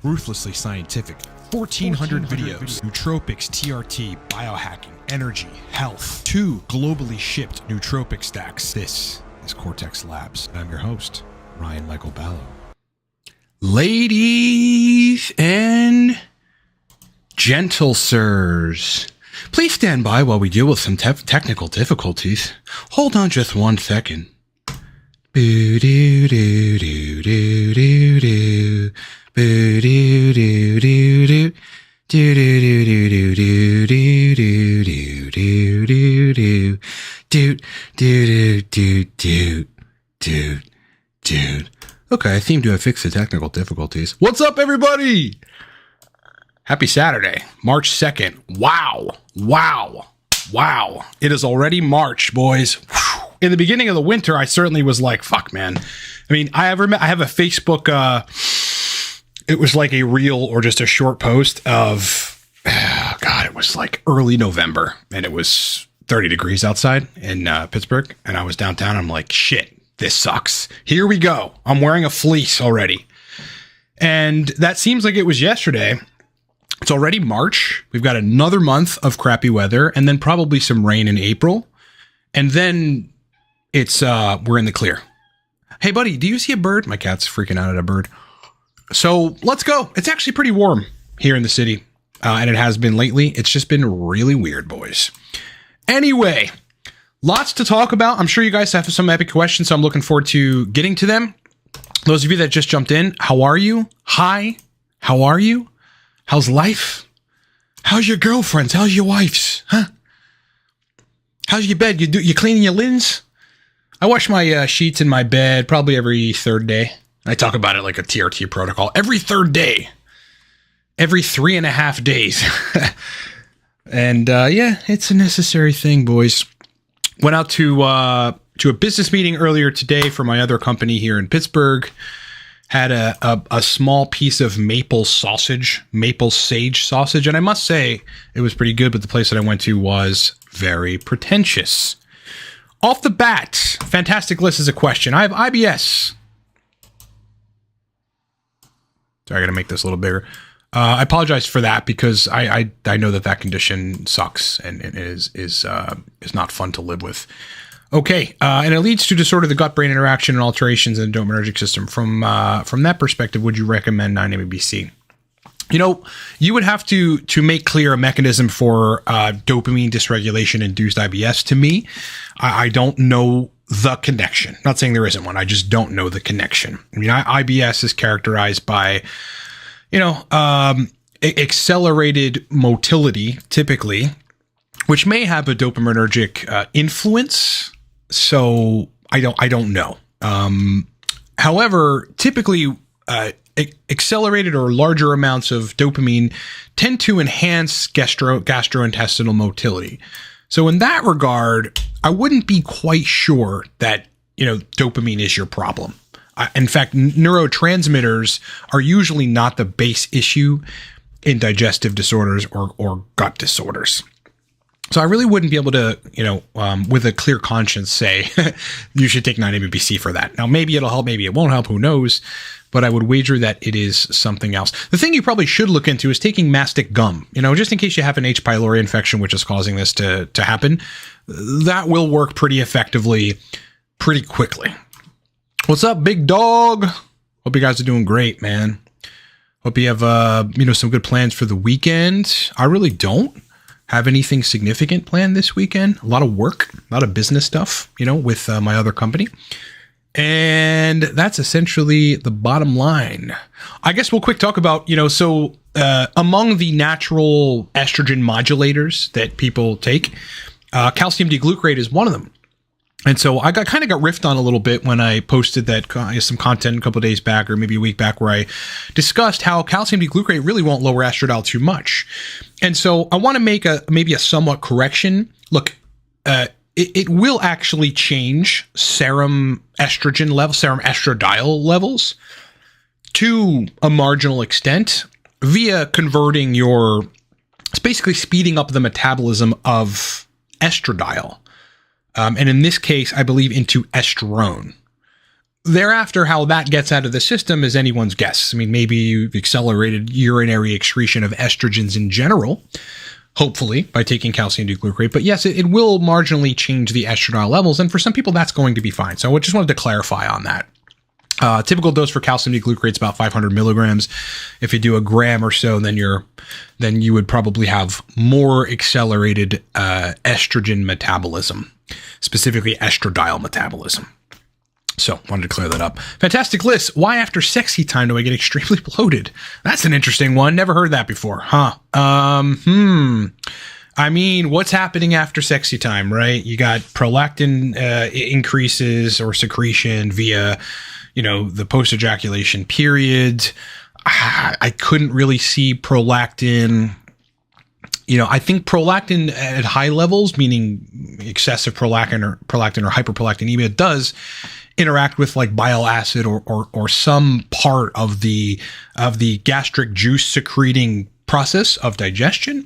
Ruthlessly scientific. 1,400 videos. Nootropics, TRT, biohacking, energy, health. 2 globally shipped nootropic stacks. This is Cortex Labs. I'm your host, Ryan Michael Ballo. Ladies and gentle sirs, please stand by while we deal with some technical difficulties. Hold on just 1 second. Boo doo doo doo doo doo doo. Boo doo doo doo doo. Do do do do do do do do do do do do do do do do do. Okay, I seem to have fixed the technical difficulties. What's up, everybody? Happy Saturday, March 2nd. Wow, wow, wow. It is already March, boys. Whew. In the beginning of the winter, I certainly was like, fuck, man. I mean, I have a Facebook, it was like a reel or just a short post of, God, it was like early November and it was 30 degrees outside in Pittsburgh. And I was downtown. I'm like, shit, this sucks. Here we go. I'm wearing a fleece already. And that seems like it was yesterday. It's already March. We've got another month of crappy weather and then probably some rain in April. And then it's, we're in the clear. Hey, buddy, do you see a bird? My cat's freaking out at a bird. So let's go. It's actually pretty warm here in the city. And it has been lately. It's just been really weird, boys. Anyway, lots to talk about. I'm sure you guys have some epic questions, so I'm looking forward to getting to them. Those of you that just jumped in, how are you? Hi. How are you? How's life? How's your girlfriends? How's your wives? Huh? How's your bed? You cleaning your linens? I wash my sheets in my bed probably every third day. I talk about it like a TRT protocol. Every third day. Every 3.5 days. And yeah, it's a necessary thing, boys. Went out to a business meeting earlier today for my other company here in Pittsburgh. Had a small piece of maple sage sausage. And I must say, it was pretty good, but the place that I went to was very pretentious. Off the bat, fantastic list is a question. I have IBS. Sorry, I got to make this a little bigger. I apologize for that because I know that condition sucks and is not fun to live with. Okay, and it leads to disorder of the gut-brain interaction and alterations in the dopaminergic system. From that perspective, would you recommend 9-MeBC? You know, you would have to make clear a mechanism for dopamine dysregulation induced IBS. To me, I don't know the connection. Not saying there isn't one. I just don't know the connection. I mean, IBS is characterized by, accelerated motility, typically, which may have a dopaminergic influence. So I don't know. However, typically, accelerated or larger amounts of dopamine tend to enhance gastrointestinal motility. So in that regard, I wouldn't be quite sure that, dopamine is your problem. In fact, neurotransmitters are usually not the base issue in digestive disorders or gut disorders. So I really wouldn't be able to, with a clear conscience say you should take 9-MeBC for that. Now, maybe it'll help, maybe it won't help, who knows? But I would wager that it is something else. The thing you probably should look into is taking mastic gum, just in case you have an H. pylori infection, which is causing this to happen. That will work pretty effectively, pretty quickly. What's up, big dog? Hope you guys are doing great, man. Hope you have, some good plans for the weekend. I really don't have anything significant planned this weekend. A lot of work, a lot of business stuff, with my other company. And that's essentially the bottom line. I guess we'll quick talk about, among the natural estrogen modulators that people take, calcium D-glucarate is one of them. And so I kind of got riffed on a little bit when I posted that some content a couple of days back or maybe a week back where I discussed how calcium D-glucarate really won't lower estradiol too much. And so I want to make maybe a somewhat correction. Look, it will actually change serum estradiol levels to a marginal extent via converting it's basically speeding up the metabolism of estradiol. And in this case, I believe into estrone. Thereafter, how that gets out of the system is anyone's guess. I mean, maybe you've accelerated urinary excretion of estrogens in general, hopefully, by taking calcium D-glucarate. But yes, it will marginally change the estradiol levels. And for some people, that's going to be fine. So I just wanted to clarify on that. Typical dose for calcium D-glucarate is about 500 milligrams. If you do a gram or so, then you would probably have more accelerated estrogen metabolism, specifically estradiol metabolism. So, wanted to clear that up. Fantastic list. Why after sexy time do I get extremely bloated? That's an interesting one. Never heard that before. Huh. I mean, what's happening after sexy time, right? You got prolactin increases or secretion via, the post-ejaculation period. I couldn't really see prolactin. I think prolactin at high levels, meaning excessive prolactin or hyperprolactinemia, does interact with like bile acid or some part of the gastric juice secreting process of digestion.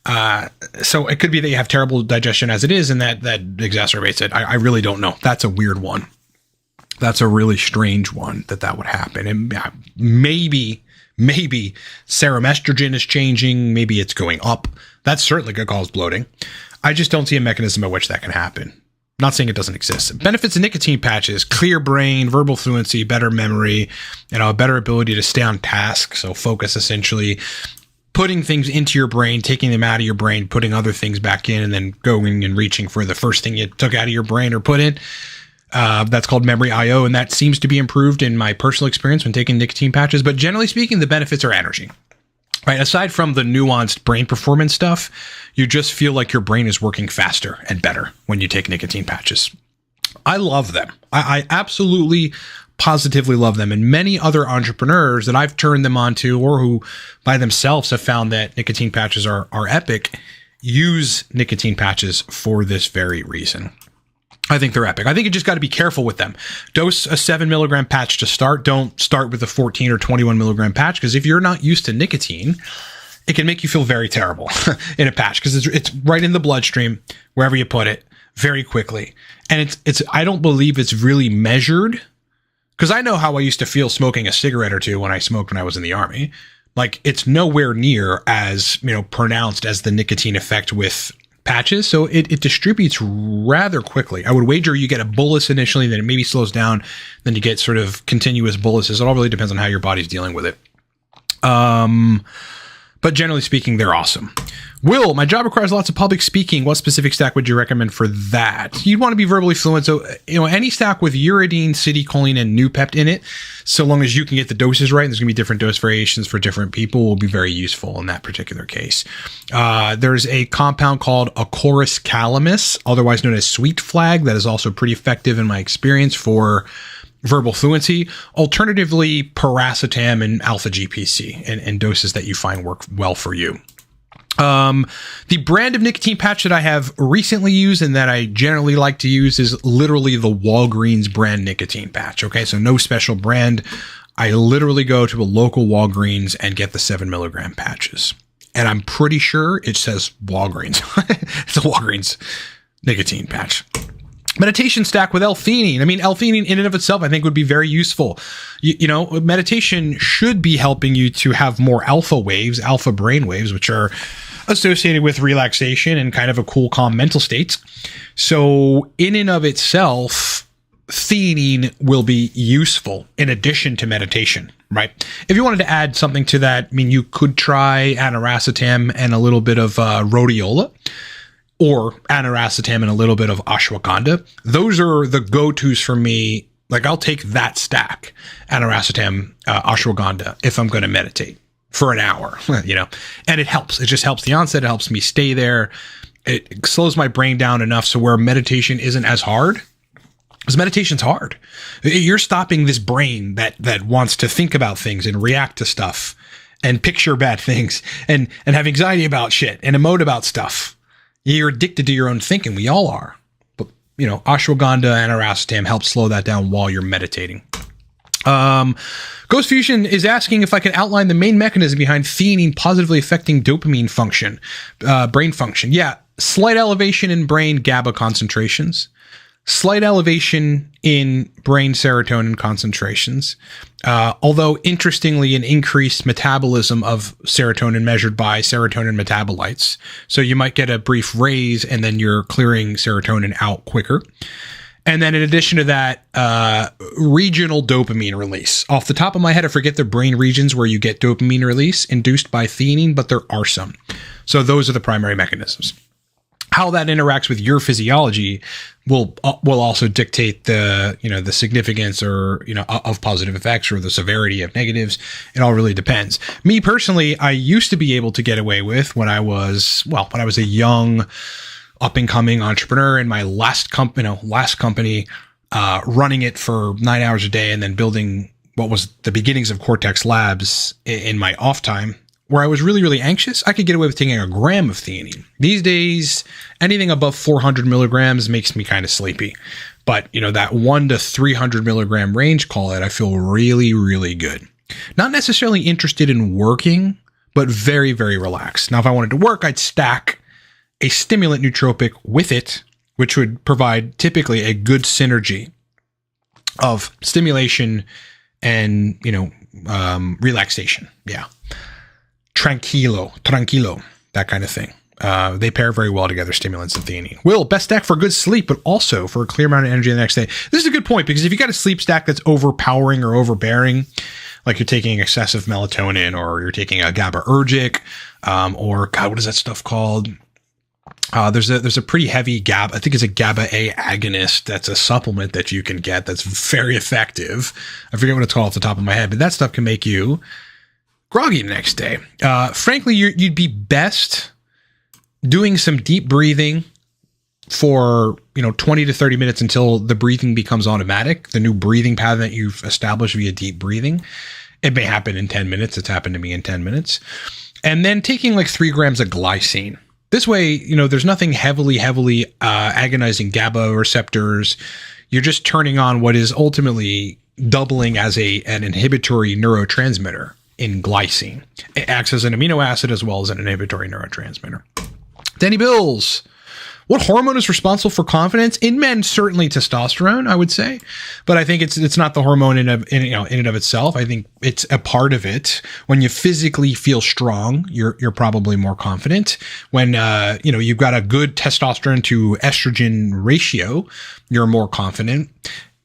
So it could be that you have terrible digestion as it is, and that exacerbates it. I really don't know. That's a weird one. That's a really strange one that would happen. And maybe serum estrogen is changing. Maybe it's going up. That certainly could cause bloating. I just don't see a mechanism by which that can happen. Not saying it doesn't exist. Benefits of nicotine patches: clear brain, verbal fluency, better memory, a better ability to stay on task. So focus, essentially. Putting things into your brain, taking them out of your brain, putting other things back in, and then going and reaching for the first thing you took out of your brain or put in. That's called memory IO, and that seems to be improved in my personal experience when taking nicotine patches. But generally speaking, the benefits are energy. Right? Aside from the nuanced brain performance stuff, you just feel like your brain is working faster and better when you take nicotine patches. I love them. I absolutely, positively love them. And many other entrepreneurs that I've turned them on to, or who by themselves have found that nicotine patches are epic, use nicotine patches for this very reason. I think they're epic. I think you just got to be careful with them. Dose a 7 milligram patch to start. Don't start with a 14 or 21 milligram patch, because if you're not used to nicotine, it can make you feel very terrible in a patch, because it's right in the bloodstream wherever you put it very quickly. And it's I don't believe it's really measured, because I know how I used to feel smoking a cigarette or two when I smoked when I was in the Army. Like, it's nowhere near as, pronounced as the nicotine effect with patches. So it distributes rather quickly. I would wager you get a bolus initially, then it maybe slows down, then you get sort of continuous boluses. It all really depends on how your body's dealing with it. But generally speaking, they're awesome. Will, my job requires lots of public speaking. What specific stack would you recommend for that? You'd want to be verbally fluent. So, any stack with uridine, citicoline, and Nootropic in it, so long as you can get the doses right, and there's going to be different dose variations for different people, will be very useful in that particular case. There's a compound called Acorus calamus, otherwise known as sweet flag, that is also pretty effective in my experience for verbal fluency. Alternatively, piracetam and alpha GPC and doses that you find work well for you. The brand of nicotine patch that I have recently used and that I generally like to use is literally the Walgreens brand nicotine patch. Okay, so no special brand. I literally go to a local Walgreens and get the 7 milligram patches. And I'm pretty sure it says Walgreens. It's a Walgreens nicotine patch. Meditation stack with L-theanine. I mean, L-theanine in and of itself, I think, would be very useful. Meditation should be helping you to have more alpha waves, alpha brain waves, which are associated with relaxation and kind of a cool, calm mental state. So in and of itself, theanine will be useful in addition to meditation, right? If you wanted to add something to that, I mean, you could try aniracetam and a little bit of rhodiola, or aniracetam and a little bit of ashwagandha. Those are the go-tos for me. Like, I'll take that stack, aniracetam, ashwagandha, if I'm going to meditate for an hour, and it helps. It just helps the onset. It helps me stay there. It slows my brain down enough so where meditation isn't as hard, because meditation's hard. You're stopping this brain that wants to think about things and react to stuff and picture bad things and have anxiety about shit and emote about stuff. You're addicted to your own thinking. We all are. But, ashwagandha and aniracetam help slow that down while you're meditating. Ghost Fusion is asking if I can outline the main mechanism behind theanine positively affecting dopamine function, brain function. Yeah, slight elevation in brain GABA concentrations. slight elevation in brain serotonin concentrations, although interestingly, an increased metabolism of serotonin measured by serotonin metabolites. So you might get a brief raise and then you're clearing serotonin out quicker. And then in addition to that, regional dopamine release. Off the top of my head, I forget the brain regions where you get dopamine release induced by theanine, but there are some. So those are the primary mechanisms. How that interacts with your physiology will also dictate the significance or of positive effects or the severity of negatives. It all really depends. Me personally, I used to be able to get away with when I was a young up and coming entrepreneur in my last company, running it for 9 hours a day and then building what was the beginnings of Cortex Labs in my off time, where I was really, really anxious. I could get away with taking a gram of theanine. These days, anything above 400 milligrams makes me kind of sleepy. But, that 1 to 300 milligram range, call it, I feel really, really good. Not necessarily interested in working, but very, very relaxed. Now, if I wanted to work, I'd stack a stimulant nootropic with it, which would provide typically a good synergy of stimulation and, relaxation. Yeah. Tranquilo, that kind of thing. They pair very well together, stimulants and theanine. Will, best stack for good sleep, but also for a clear amount of energy the next day. This is a good point, because if you got a sleep stack that's overpowering or overbearing, like you're taking excessive melatonin or you're taking a GABAergic, or God, what is that stuff called? There's a pretty heavy GABA. I think it's a GABA A agonist. That's a supplement that you can get that's very effective. I forget what it's called off the top of my head, but that stuff can make you groggy the next day. Frankly, you'd be best doing some deep breathing for 20 to 30 minutes until the breathing becomes automatic. The new breathing pattern that you've established via deep breathing. It may happen in 10 minutes. It's happened to me in 10 minutes. And then taking like 3 grams of glycine. This way, there's nothing heavily agonizing GABA receptors. You're just turning on what is ultimately doubling as an inhibitory neurotransmitter in glycine. It acts as an amino acid as well as an inhibitory neurotransmitter. Danny Bills. What hormone is responsible for confidence? In men, certainly testosterone, I would say. But I think it's not the hormone in and of itself. I think it's a part of it. When you physically feel strong, you're probably more confident. When you've got a good testosterone to estrogen ratio, you're more confident.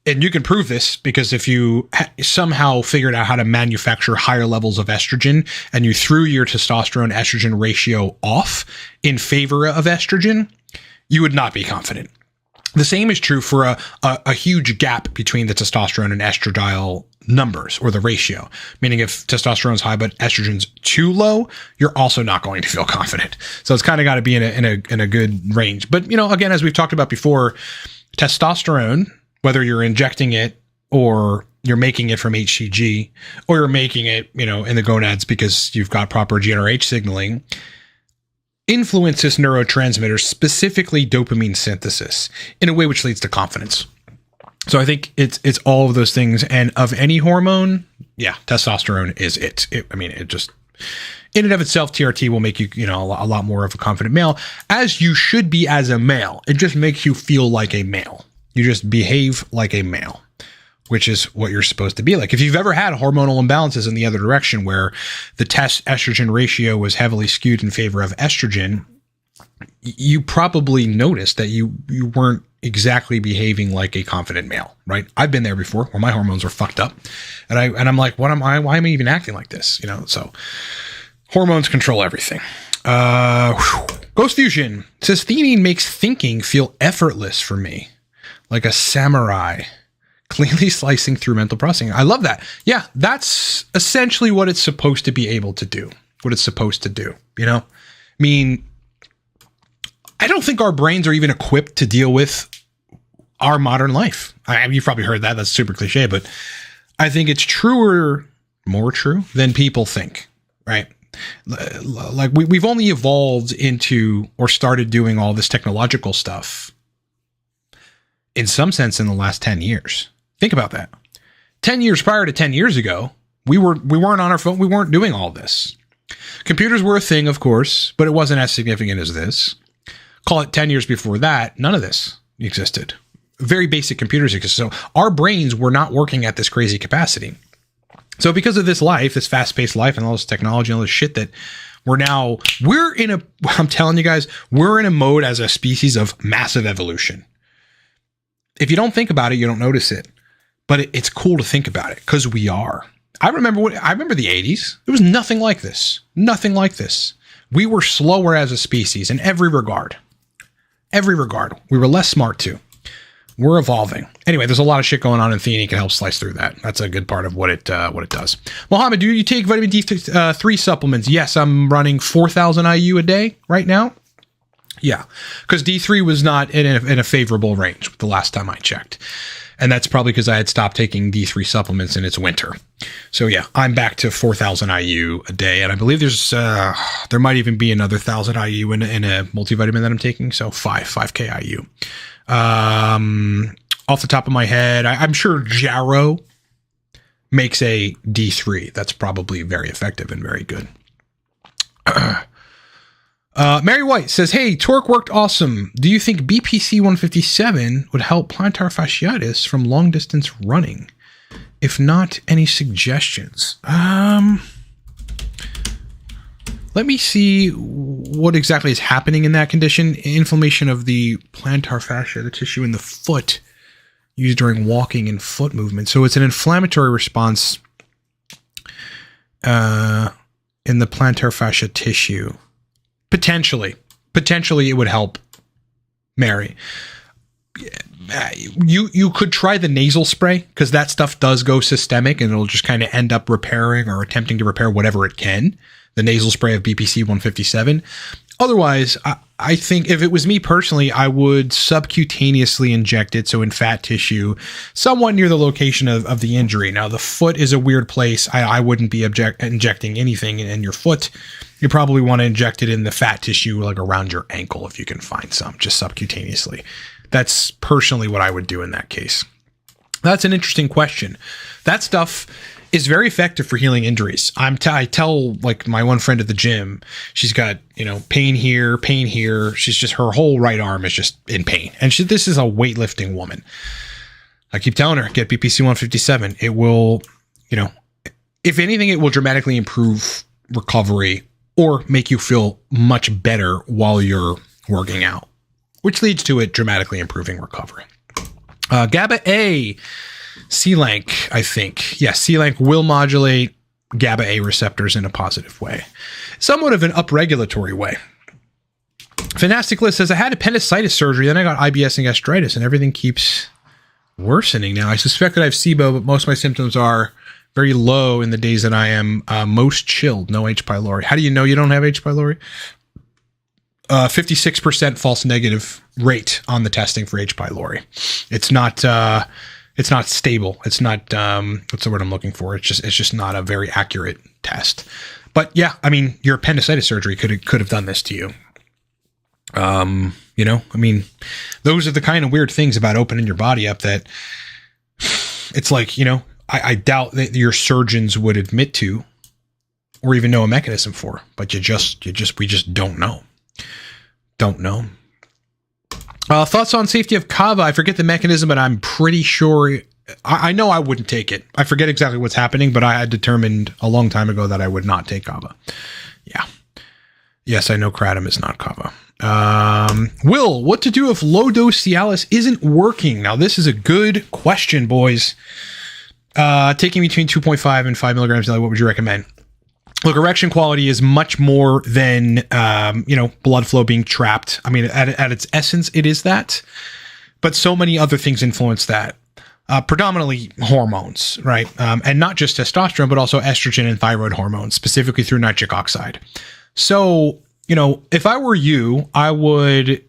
And you can prove this because if you somehow figured out how to manufacture higher levels of estrogen and you threw your testosterone estrogen ratio off in favor of estrogen, you would not be confident. The same is true for a huge gap between the testosterone and estradiol numbers or the ratio, meaning if testosterone is high but estrogen's too low, you're also not going to feel confident. So it's kind of got to be in a good range. But, again, as we've talked about before, testosterone, whether you're injecting it or you're making it from HCG or you're making it, in the gonads because you've got proper GnRH signaling, influences neurotransmitters, specifically dopamine synthesis, in a way which leads to confidence. So I think it's all of those things. And of any hormone, yeah, testosterone is it. It just, in and of itself, TRT will make you, a lot more of a confident male, as you should be as a male. It just makes you feel like a male. You just behave like a male, which is what you're supposed to be like. If you've ever had hormonal imbalances in the other direction where the test estrogen ratio was heavily skewed in favor of estrogen, you probably noticed that you weren't exactly behaving like a confident male, right? I've been there before where my hormones were fucked up and I'm like, why am I even acting like this? So hormones control everything. Ghost Fusion says theanine makes thinking feel effortless for me, like a samurai cleanly slicing through mental processing. I love that. Yeah, that's essentially what it's supposed to be able to do. What it's supposed to do, I don't think our brains are even equipped to deal with our modern life. You've probably heard that. That's super cliche, but I think it's more true than people think, right? Like we've only evolved into or started doing all this technological stuff in some sense in the last 10 years. Think about that. 10 years prior to 10 years ago, we weren't on our phone. We weren't doing all this. Computers were a thing, of course, but it wasn't as significant as this. Call it 10 years before that, none of this existed. very basic computers exist. So our brains were not working at this crazy capacity. So because of this life, this fast-paced life and all this technology and all this shit that I'm telling you guys, we're in a mode as a species of massive evolution. If you don't think about it, you don't notice it. But it's cool to think about it because we are. I remember the 80s. It was nothing like this. Nothing like this. We were slower as a species in every regard. Every regard. We were less smart too. We're evolving. Anyway, there's a lot of shit going on, and theanine can help slice through that. That's a good part of what it does. Mohammed, do you take vitamin D3 supplements? Yes, I'm running 4,000 IU a day right now. Yeah, because D3 was not in a favorable range the last time I checked. And that's probably because I had stopped taking D3 supplements and it's winter. So yeah, I'm back to 4,000 IU a day. And I believe there might even be another 1,000 IU in a multivitamin that I'm taking. So 5K IU. Off the top of my head, I'm sure Jarrow makes a D3. That's probably very effective and very good. Mary White says, hey, Torque worked awesome. Do you think BPC 157 would help plantar fasciitis from long distance running? If not, any suggestions? Let me see what exactly is happening in that condition. Inflammation of the plantar fascia, the tissue in the foot used during walking and foot movement. So it's an inflammatory response in the plantar fascia tissue. Potentially it would help, Mary. You could try the nasal spray because that stuff does go systemic and it'll just kind of end up repairing or attempting to repair whatever it can. The nasal spray of BPC 157. Otherwise, I think if it was me personally, I would subcutaneously inject it. So in fat tissue, somewhat near the location of the injury. Now, the foot is a weird place. I wouldn't be injecting anything in your foot. You probably want to inject it in the fat tissue, like around your ankle, if you can find some, just subcutaneously. That's personally what I would do in that case. That's an interesting question. That stuff is very effective for healing injuries. I tell like my one friend at the gym, she's got, pain here. She's just, her whole right arm is just in pain. And this is a weightlifting woman. I keep telling her, get BPC 157. It will, if anything, it will dramatically improve recovery or make you feel much better while you're working out, which leads to it dramatically improving recovery. GABA A. C-Lank, I think. Yes, C-Lank will modulate GABA A receptors in a positive way. Somewhat of an upregulatory way. Fantastic List says, I had appendicitis surgery, then I got IBS and gastritis, and everything keeps worsening now. I suspect that I have SIBO, but most of my symptoms are very low in the days that I am most chilled. No H. pylori. How do you know you don't have H. pylori? 56% false negative rate on the testing for H. pylori. It's not stable. It's not, what's the word I'm looking for? It's just not a very accurate test. But yeah, I mean, your appendicitis surgery could have done this to you. Those are the kind of weird things about opening your body up that it's like, I doubt that your surgeons would admit to, or even know a mechanism for, but we just don't know. Don't know. Thoughts on safety of kava? I forget the mechanism, but I'm pretty sure I know I wouldn't take it. I forget exactly what's happening, but I had determined a long time ago that I would not take kava. Yeah. Yes, I know kratom is not kava. Will, what to do if low dose Cialis isn't working? Now, this is a good question, boys. Taking between 2.5 and 5 milligrams daily, what would you recommend? Look, erection quality is much more than, blood flow being trapped. I mean, at its essence, it is that. But so many other things influence that. Predominantly hormones, right? And not just testosterone, but also estrogen and thyroid hormones, specifically through nitric oxide. So, if I were you, I would...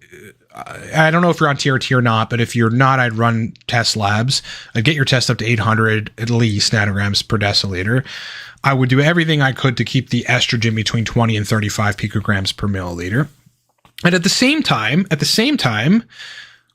I don't know if you're on TRT or not, but if you're not, I'd run test labs. I'd get your test up to 800 at least nanograms per deciliter. I would do everything I could to keep the estrogen between 20 and 35 picograms per milliliter. And at the same time,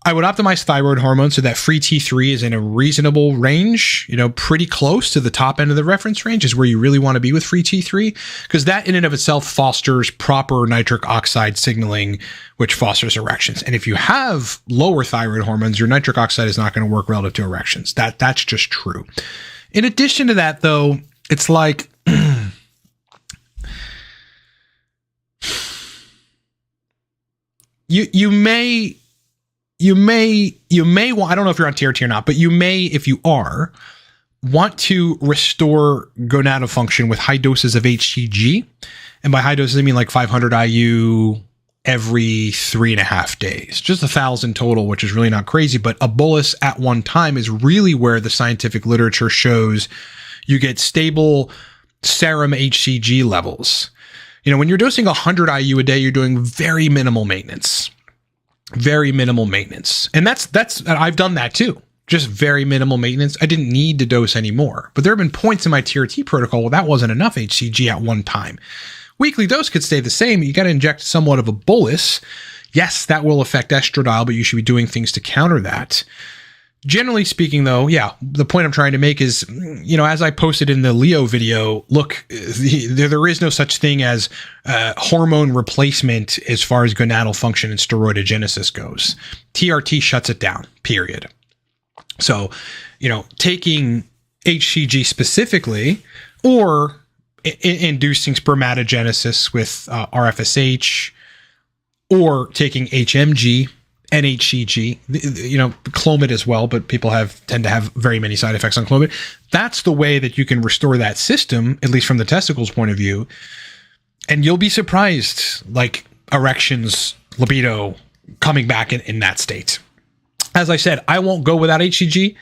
I would optimize thyroid hormone so that free T3 is in a reasonable range, pretty close to the top end of the reference range is where you really want to be with free T3, because that in and of itself fosters proper nitric oxide signaling, which fosters erections. And if you have lower thyroid hormones, your nitric oxide is not going to work relative to erections. That's just true. In addition to that, though, it's like you may want, I don't know if you're on TRT or not, but you may, if you are, want to restore gonadal function with high doses of HCG. And by high doses, I mean like 500 IU every 3.5 days, just 1,000 total, which is really not crazy. But a bolus at one time is really where the scientific literature shows you get stable serum HCG levels. When you're dosing 100 IU a day, you're doing very minimal maintenance. Very minimal maintenance. And that's I've done that too. Just very minimal maintenance. I didn't need to dose anymore. But there have been points in my TRT protocol where that wasn't enough HCG at one time. Weekly dose could stay the same. You got to inject somewhat of a bolus. Yes, that will affect estradiol, but you should be doing things to counter that. Generally speaking, though, the point I'm trying to make is, as I posted in the Leo video, look, there is no such thing as hormone replacement as far as gonadal function and steroidogenesis goes. TRT shuts it down, period. So, taking HCG specifically or inducing spermatogenesis with RFSH or taking HMG, NHCG, Clomid as well, but people tend to have very many side effects on Clomid. That's the way that you can restore that system, at least from the testicles point of view. And you'll be surprised, like erections, libido coming back in that state. As I said, I won't go without HCG.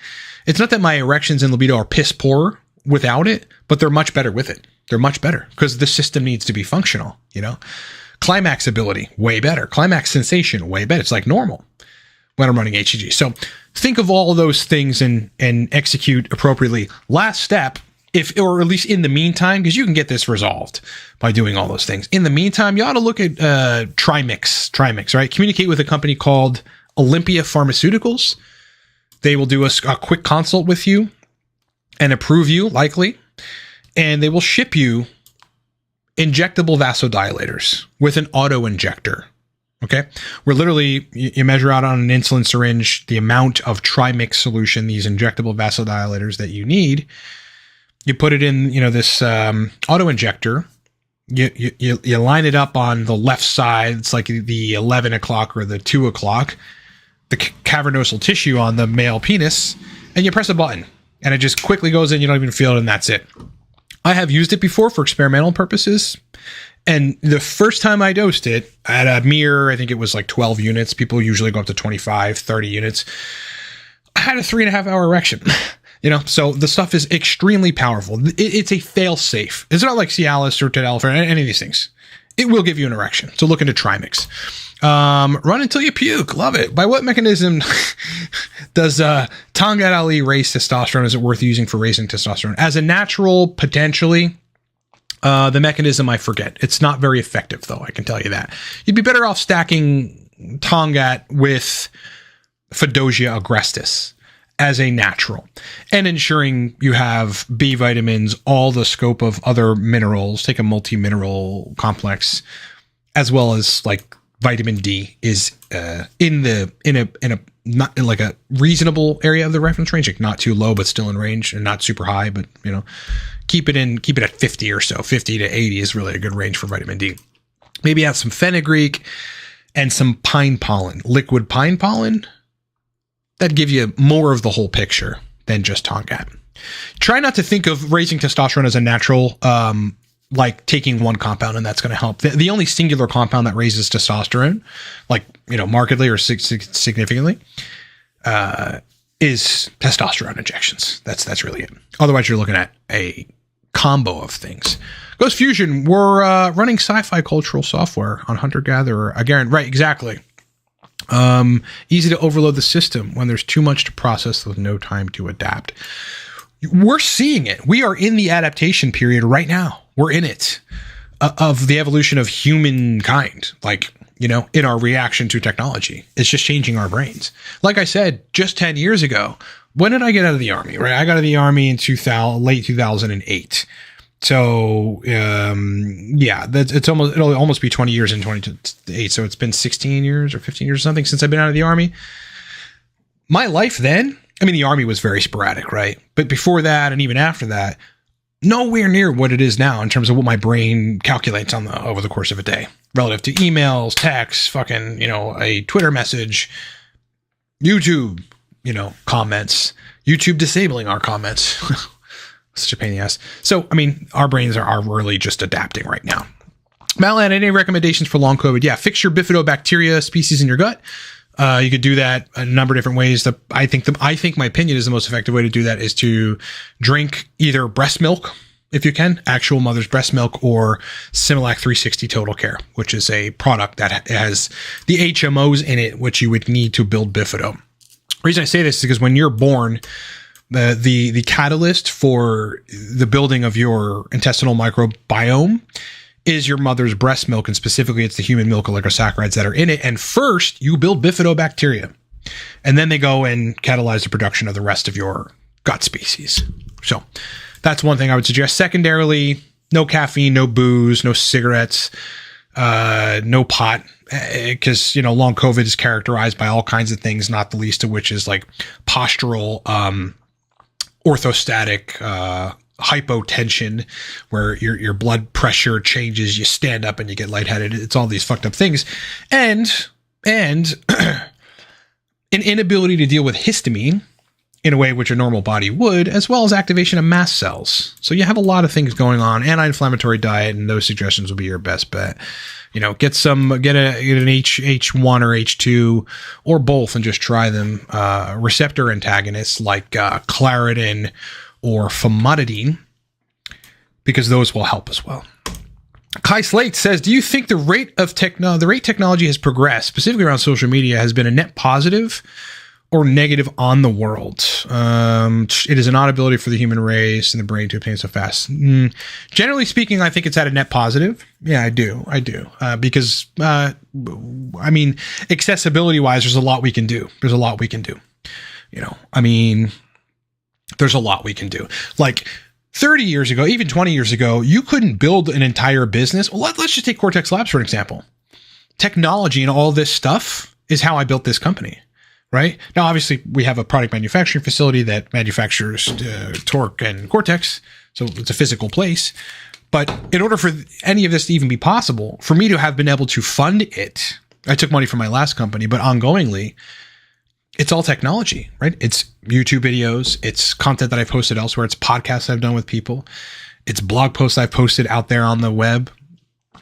It's not that my erections and libido are piss poor without it, but they're much better with it. They're much better because the system needs to be functional, Climax ability, way better. Climax sensation, way better. It's like normal when I'm running HCG. So think of all of those things and execute appropriately. Last step, or at least in the meantime, because you can get this resolved by doing all those things. In the meantime, you ought to look at Trimix, right? Communicate with a company called Olympia Pharmaceuticals. They will do a quick consult with you and approve you, likely, and they will ship you injectable vasodilators with an auto injector. Okay. Where literally you measure out on an insulin syringe the amount of Trimix solution, these injectable vasodilators that you need. You put it in, this auto injector. You line it up on the left side. It's like the 11 o'clock or the 2 o'clock, the cavernosal tissue on the male penis, and you press a button and it just quickly goes in. You don't even feel it. And that's it. I have used it before for experimental purposes. And the first time I dosed it at a mere, I think it was like 12 units. People usually go up to 25, 30 units. I had a 3.5 hour erection, so the stuff is extremely powerful. It's a fail safe. It's not like Cialis or Tadalafil or any of these things. It will give you an erection. So look into Trimix. Run until you puke. Love it. By what mechanism does Tongkat Ali raise testosterone? Is it worth using for raising testosterone? As a natural, potentially. The mechanism, I forget. It's not very effective, though. I can tell you that. You'd be better off stacking Tongkat with Fedosia agrestis as a natural and ensuring you have B vitamins, all the scope of other minerals. Take a multi-mineral complex, as well as like vitamin D is in a not in like a reasonable area of the reference range, like not too low but still in range, and not super high, but keep it at 50 or so. 50 to 80 is really a good range for vitamin D. Maybe add some fenugreek and some pine pollen, liquid pine pollen. That'd give you more of the whole picture than just Tongkat. Try not to think of raising testosterone as a natural, like taking one compound and that's going to help. The only singular compound that raises testosterone, like, markedly or significantly, is testosterone injections. That's really it. Otherwise, you're looking at a combo of things. Ghost Fusion, we're running sci-fi cultural software on Hunter Gatherer again. Right, exactly. Easy to overload the system when there's too much to process with no time to adapt. We're seeing it. We are in the adaptation period right now. We're in it of the evolution of humankind. Like, in our reaction to technology. It's just changing our brains. Like I said, just 10 years ago, when did I get out of the Army, right? I got out of the Army in late 2008. So, it'll almost be 20 years in 2028. So it's been 16 years or 15 years or something since I've been out of the Army. My life then, the Army was very sporadic, right? But before that, and even after that, nowhere near what it is now in terms of what my brain calculates over the course of a day, relative to emails, texts, a Twitter message, YouTube, comments, YouTube disabling our comments. Such a pain in the ass. So, our brains are really just adapting right now. Madeline, any recommendations for long COVID? Yeah, fix your bifidobacteria species in your gut. You could do that a number of different ways. I think my opinion is the most effective way to do that is to drink either breast milk, if you can, actual mother's breast milk, or Similac 360 Total Care, which is a product that has the HMOs in it, which you would need to build bifido. The reason I say this is because when you're born, the catalyst for the building of your intestinal microbiome is your mother's breast milk, and specifically it's the human milk oligosaccharides that are in it. And first you build bifidobacteria, and then they go and catalyze the production of the rest of your gut species. So that's one thing I would suggest. Secondarily, no caffeine, no booze, no cigarettes, no pot, because, long COVID is characterized by all kinds of things, not the least of which is like postural, orthostatic, hypotension, where your blood pressure changes, you stand up and you get lightheaded. It's all these fucked up things. And an inability to deal with histamine in a way which a normal body would, as well as activation of mast cells. So you have a lot of things going on. Anti-inflammatory diet, and those suggestions will be your best bet. Get an H1 or H2 or both and just try them. Receptor antagonists like Claritin or famotidine, because those will help as well. Kai Slate says, do you think the rate technology has progressed, specifically around social media, has been a net positive or negative on the world? It is an odd ability for the human race and the brain to obtain so fast. Generally speaking, I think it's at a net positive. Yeah, I do. Because, accessibility wise, there's a lot we can do. There's a lot we can do. Like 30 years ago, even 20 years ago, you couldn't build an entire business. Well, let's just take Cortex Labs, for an example. Technology and all this stuff is how I built this company, right? Now, obviously, we have a product manufacturing facility that manufactures Torque and Cortex, so it's a physical place. But in order for any of this to even be possible, for me to have been able to fund it, I took money from my last company, but ongoingly, it's all technology, right? It's YouTube videos. It's content that I've posted elsewhere. It's podcasts I've done with people. It's blog posts I've posted out there on the web.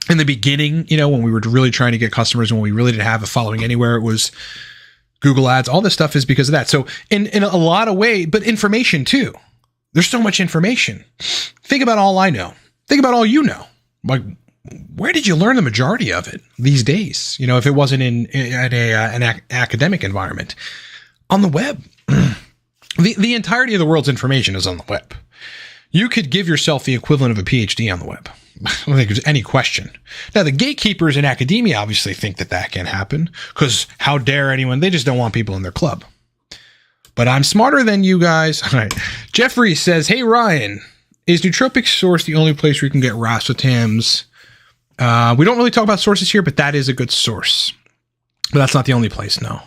In the beginning, when we were really trying to get customers, when we really didn't have a following anywhere, it was Google ads. All this stuff is because of that. So in a lot of ways, but information too. There's so much information. Think about all I know. Think about all you know. Like, where did you learn the majority of it these days? If it wasn't in an academic environment, on the web, the entirety of the world's information is on the web. You could give yourself the equivalent of a PhD on the web. I don't think there's any question. Now, the gatekeepers in academia obviously think that can happen, because how dare anyone? They just don't want people in their club. But I'm smarter than you guys. All right. Jeffrey says, hey, Ryan, is Nootropic source the only place where you can get racetams? We don't really talk about sources here, but that is a good source. But that's not the only place, no.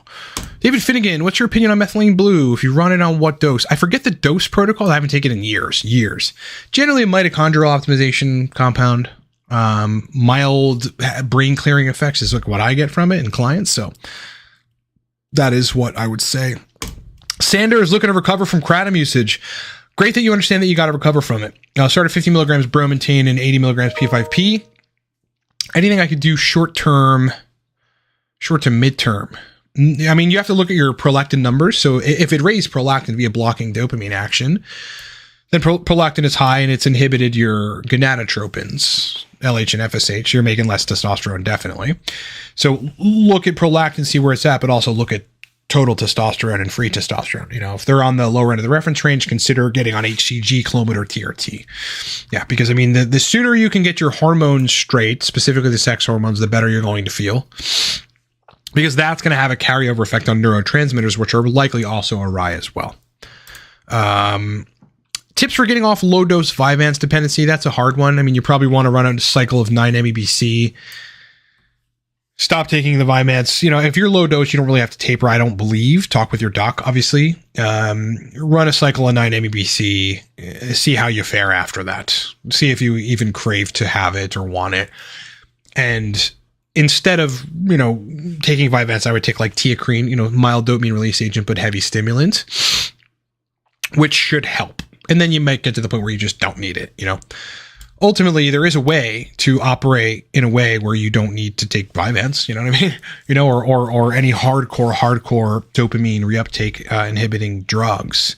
David Finnegan, what's your opinion on methylene blue? If you run it on what dose? I forget the dose protocol. I haven't taken it in years. Generally a mitochondrial optimization compound. Mild brain clearing effects is like what I get from it in clients. So that is what I would say. Sander is looking to recover from kratom usage. Great that you understand that you got to recover from it. Start at 50 milligrams bromantane and 80 milligrams P5P. Anything I could do short to midterm. You have to look at your prolactin numbers. So if it raised prolactin via blocking dopamine action, then prolactin is high and it's inhibited your gonadotropins, LH and FSH. You're making less testosterone, definitely. So look at prolactin, see where it's at, but also look at total testosterone and free testosterone. You know, if they're on the lower end of the reference range, consider getting on HCG, Clomid, or TRT. Yeah, because I mean, the sooner you can get your hormones straight, specifically the sex hormones, the better you're going to feel. Because that's going to have a carryover effect on neurotransmitters, which are likely also awry as well. Tips for getting off low-dose Vyvanse dependency. That's a hard one. I mean, you probably want to run a cycle of 9 MEBC. Stop taking the Vyvanse. You know, if you're low dose, you don't really have to taper, I don't believe. Talk with your doc, obviously. Run a cycle of 9 MEBC. See how you fare after that. See if you even crave to have it or want it. And instead of, you know, taking Vyvanse, I would take like teacrine, you know, mild dopamine release agent, but heavy stimulant, which should help. And then you might get to the point where you just don't need it, you know. Ultimately, there is a way to operate in a way where you don't need to take Vyvanse, you know what I mean? You know, or any hardcore dopamine reuptake inhibiting drugs.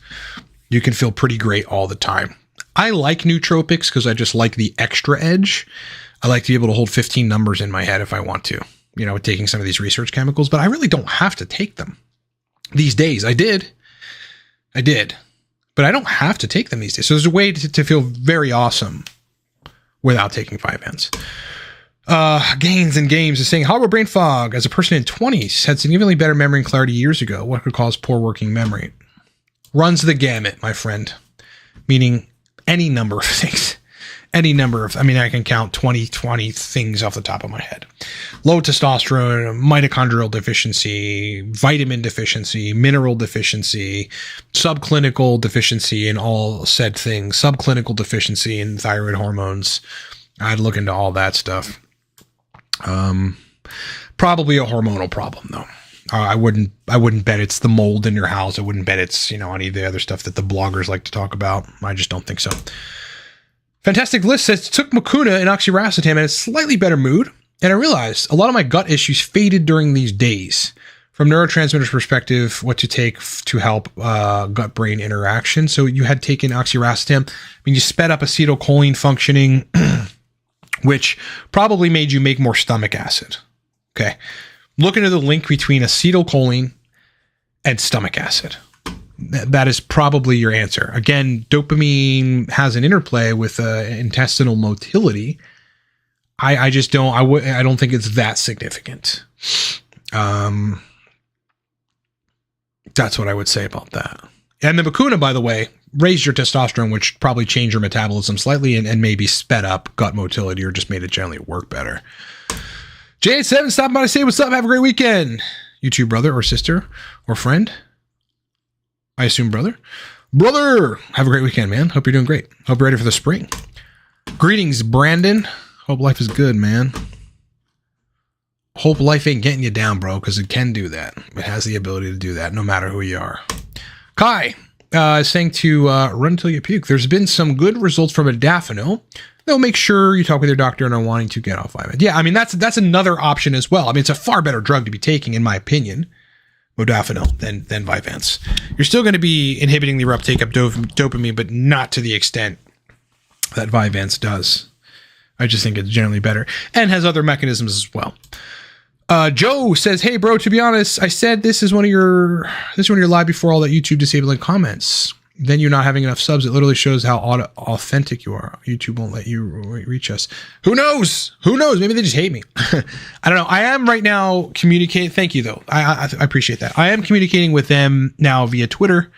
You can feel pretty great all the time. I like nootropics because I just like the extra edge. I like to be able to hold 15 numbers in my head if I want to, you know, taking some of these research chemicals, but I really don't have to take them these days. I did, but I don't have to take them these days. So there's a way to feel very awesome without taking Vyvanse. Gains and Games is saying, hollow brain fog. As a person in 20s, had significantly better memory and clarity years ago. What could cause poor working memory? Runs the gamut, my friend. Meaning any number of things. Any number of, I mean, I can count 20 things off the top of my head. Low testosterone, mitochondrial deficiency, vitamin deficiency, mineral deficiency, subclinical deficiency in all said things, subclinical deficiency in thyroid hormones. I'd look into all that stuff. Probably a hormonal problem though. I wouldn't bet it's the mold in your house. I wouldn't bet it's, you know, any of the other stuff that the bloggers like to talk about. I just don't think so. Fantastic List says, took Mucuna and oxiracetam and a slightly better mood. And I realized a lot of my gut issues faded during these days. From neurotransmitters perspective, what to take to help gut-brain interaction. So you had taken oxiracetam. I mean, you sped up acetylcholine functioning, which probably made you make more stomach acid. Okay. Look into the link between acetylcholine and stomach acid. That is probably your answer. Again, dopamine has an interplay with intestinal motility. I just don't. I don't think it's that significant. That's what I would say about that. And the Mucuna, by the way, raised your testosterone, which probably changed your metabolism slightly and maybe sped up gut motility or just made it generally work better. J87, stop by to say what's up. Have a great weekend. You too, brother or sister or friend. I assume brother. Brother, have a great weekend, man. Hope you're doing great. Hope you're ready for the spring. Greetings, Brandon. Hope life is good, man. Hope life ain't getting you down, bro, because it can do that. It has the ability to do that, no matter who you are. Kai is saying to run until you puke. There's been some good results from modafinil. Though make sure you talk with your doctor and are wanting to get off Vyvanse. Yeah, I mean, that's another option as well. I mean, it's a far better drug to be taking, in my opinion, modafinil than Vyvanse. You're still going to be inhibiting the uptake of dopamine, but not to the extent that Vyvanse does. I just think it's generally better and has other mechanisms as well. Joe says, "Hey, bro. To be honest, I said this is one of your live before all that YouTube disabling comments. Then you're not having enough subs. It literally shows how authentic you are. YouTube won't let you reach us. Who knows? Maybe they just hate me. I don't know. I am right now communicating. Thank you, though. I appreciate that. I am communicating with them now via Twitter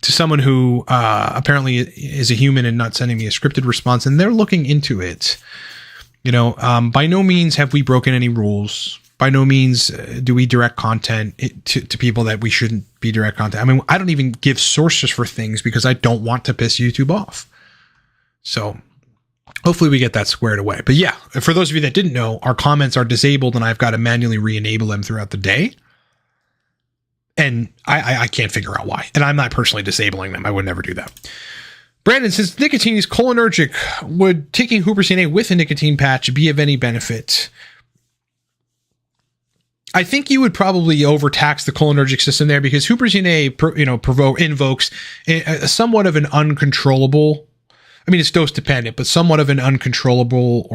to someone who apparently is a human and not sending me a scripted response, and they're looking into it. You know, by no means have we broken any rules. By no means do we direct content to people that we shouldn't be direct content. I mean, I don't even give sources for things because I don't want to piss YouTube off. So hopefully we get that squared away. But yeah, for those of you that didn't know, our comments are disabled and I've got to manually re-enable them throughout the day. And I can't figure out why. And I'm not personally disabling them. I would never do that. Brandon says, nicotine is cholinergic. Would taking huperzine A with a nicotine patch be of any benefit? I think you would probably overtax the cholinergic system there because huperzine A, invokes somewhat of an uncontrollable. I mean, it's dose dependent, but somewhat of an uncontrollable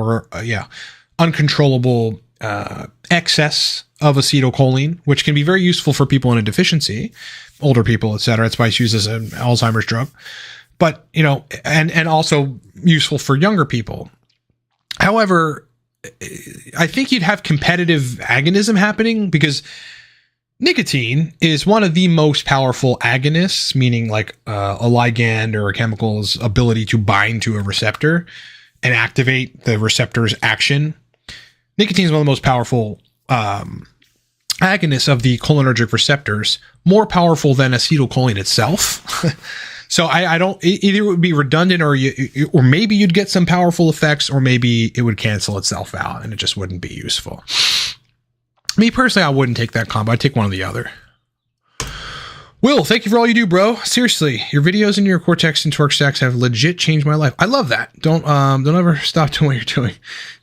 excess of acetylcholine, which can be very useful for people in a deficiency, older people, etc. It's why it's used as an Alzheimer's drug, but and also useful for younger people. However, I think you'd have competitive agonism happening because nicotine is one of the most powerful agonists, meaning like a ligand or a chemical's ability to bind to a receptor and activate the receptor's action. Nicotine is one of the most powerful agonists of the cholinergic receptors, more powerful than acetylcholine itself. So I don't, either it would be redundant or maybe you'd get some powerful effects, or maybe it would cancel itself out and it just wouldn't be useful. Me personally, I wouldn't take that combo. I'd take one or the other. Will, thank you for all you do, bro. Seriously, your videos and your Cortex and Torque stacks have legit changed my life. I love that. Don't ever stop doing what you're doing.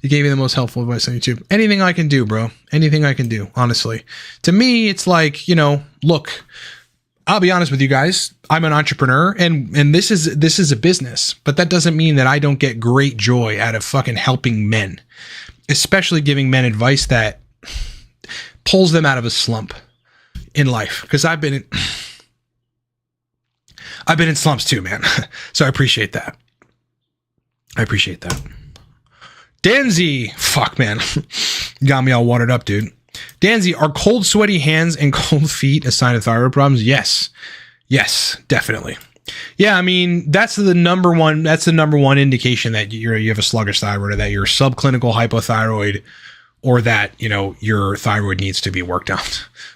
You gave me the most helpful advice on YouTube. Anything I can do, bro. Anything I can do, honestly. To me, it's like, look, I'll be honest with you guys. I'm an entrepreneur and this is a business, but that doesn't mean that I don't get great joy out of fucking helping men, especially giving men advice that pulls them out of a slump in life. Because I've been in slumps too, man. So I appreciate that. Danzy, fuck, man. Got me all watered up, dude. Danzy, are cold, sweaty hands and cold feet a sign of thyroid problems? Yes, definitely. Yeah, I mean, that's the number one indication that you have a sluggish thyroid, or that you're subclinical hypothyroid, or that, your thyroid needs to be worked on.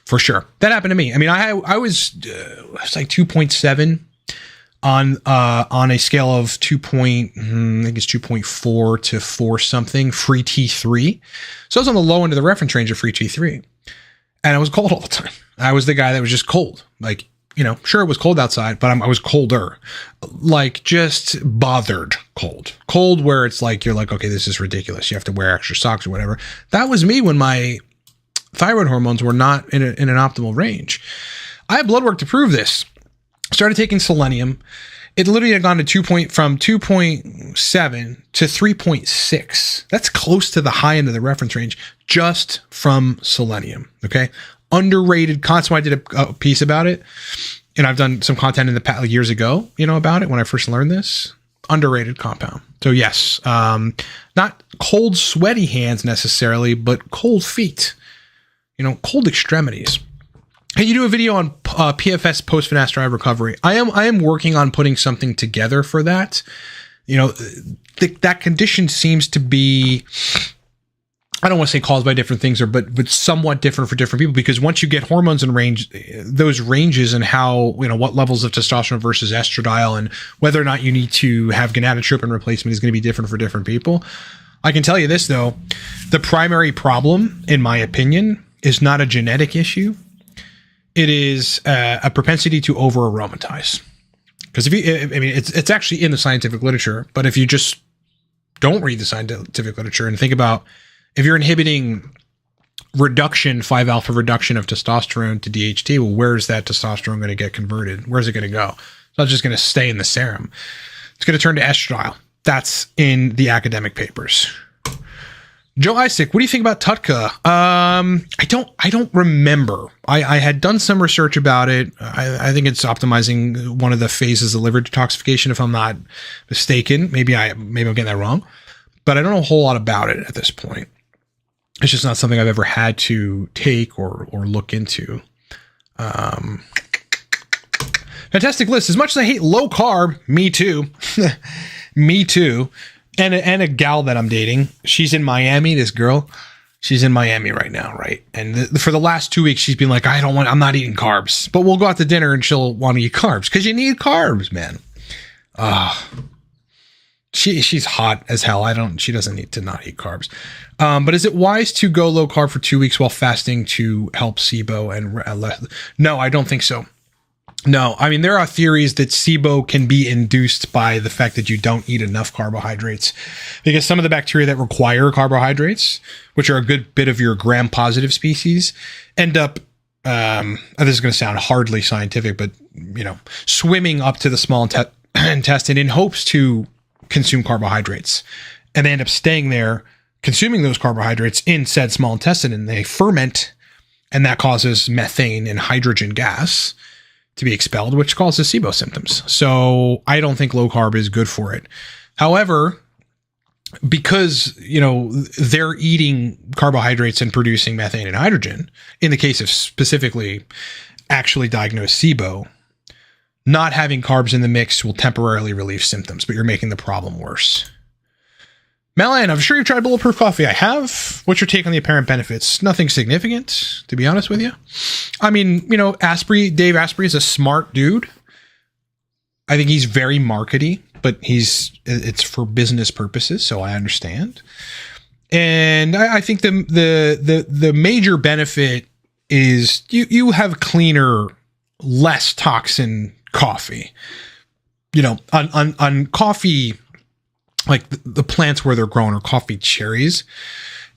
For sure. That happened to me. I mean, I was like 2.7 on a scale of I think it's 2.4 to 4 something, free T3. So I was on the low end of the reference range of free T3. And I was cold all the time. I was the guy that was just cold. Like, sure, it was cold outside, but I was colder. Like, just bothered cold. Cold where it's like, you're like, okay, this is ridiculous. You have to wear extra socks or whatever. That was me when my thyroid hormones were not in an optimal range. I have blood work to prove this. Started taking selenium. It literally had gone to from 2.7 to 3.6. That's close to the high end of the reference range just from selenium. Okay. Underrated concept. I did a piece about it, and I've done some content in the past, like years ago, about it when I first learned this. Underrated compound. So yes, not cold, sweaty hands necessarily, but cold feet, cold extremities. Hey, you do a video on PFS post-finasteride drive recovery. I am working on putting something together for that. That condition seems to be, I don't want to say caused by different things, but somewhat different for different people, because once you get hormones in range, those ranges and how, what levels of testosterone versus estradiol and whether or not you need to have gonadotropin replacement is going to be different for different people. I can tell you this though, the primary problem, in my opinion, is not a genetic issue. It is a propensity to over aromatize. Because it's actually in the scientific literature, but if you just don't read the scientific literature and think about, if you're inhibiting 5-alpha reduction of testosterone to DHT, well, where is that testosterone going to get converted? Where's it going to go? It's not just going to stay in the serum. It's going to turn to estradiol. That's in the academic papers. Joe Isaac, what do you think about Tutka? I don't remember. I had done some research about it. I think it's optimizing one of the phases of liver detoxification, if I'm not mistaken. Maybe I'm getting that wrong, but I don't know a whole lot about it at this point. It's just not something I've ever had to take or look into. Fantastic list. As much as I hate low carb, me too. Me too. And a gal that I'm dating, she's in Miami. This girl, she's in Miami right now, right? And for the last 2 weeks, she's been like, I'm not eating carbs. But we'll go out to dinner and she'll want to eat carbs because you need carbs, man. She's hot as hell. She doesn't need to not eat carbs. But is it wise to go low carb for 2 weeks while fasting to help SIBO and no, I don't think so. No, I mean, there are theories that SIBO can be induced by the fact that you don't eat enough carbohydrates, because some of the bacteria that require carbohydrates, which are a good bit of your gram-positive species, end up, this is going to sound hardly scientific, but, swimming up to the small intestine in hopes to consume carbohydrates. And they end up staying there, consuming those carbohydrates in said small intestine, and they ferment, and that causes methane and hydrogen gas to be expelled, which causes SIBO symptoms. So I don't think low carb is good for it. However, because, they're eating carbohydrates and producing methane and hydrogen, in the case of specifically actually diagnosed SIBO, not having carbs in the mix will temporarily relieve symptoms, but you're making the problem worse. Malayan, I'm sure you've tried bulletproof coffee. I have. What's your take on the apparent benefits? Nothing significant, to be honest with you. I mean, Dave Asprey is a smart dude. I think he's very markety, but it's for business purposes, so I understand. And I think the major benefit is you have cleaner, less toxin coffee. On coffee, like the plants where they're grown, or coffee cherries,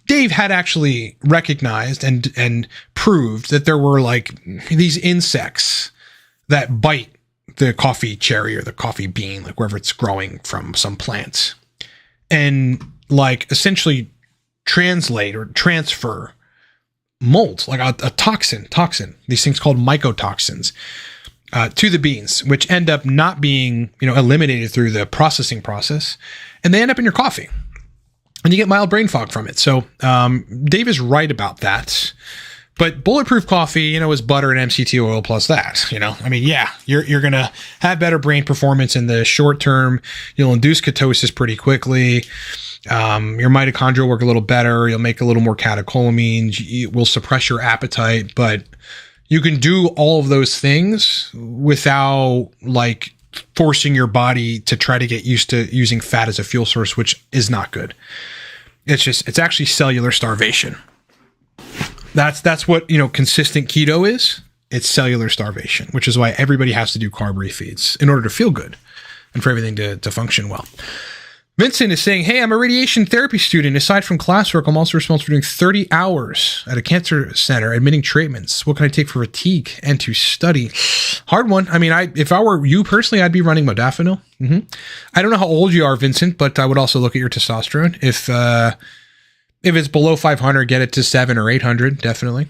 Dave had actually recognized and proved that there were like these insects that bite the coffee cherry or the coffee bean, like wherever it's growing from some plants, and like essentially translate or transfer mold, like a toxin, these things called mycotoxins, to the beans, which end up not being, eliminated through the processing process, and they end up in your coffee, and you get mild brain fog from it. So Dave is right about that. But bulletproof coffee, is butter and MCT oil plus that. You're gonna have better brain performance in the short term. You'll induce ketosis pretty quickly. Your mitochondria will work a little better. You'll make a little more catecholamines. It will suppress your appetite, but you can do all of those things without like forcing your body to try to get used to using fat as a fuel source, which is not good. It's actually cellular starvation. That's what, consistent keto is. It's cellular starvation, which is why everybody has to do carb refeeds in order to feel good and for everything to function well. Vincent is saying, hey, I'm a radiation therapy student. Aside from classwork, I'm also responsible for doing 30 hours at a cancer center, admitting treatments. What can I take for fatigue and to study? Hard one. I mean, if I were you personally, I'd be running modafinil. I don't know how old you are, Vincent, but I would also look at your testosterone. If it's below 500, get it to 700 or 800, definitely.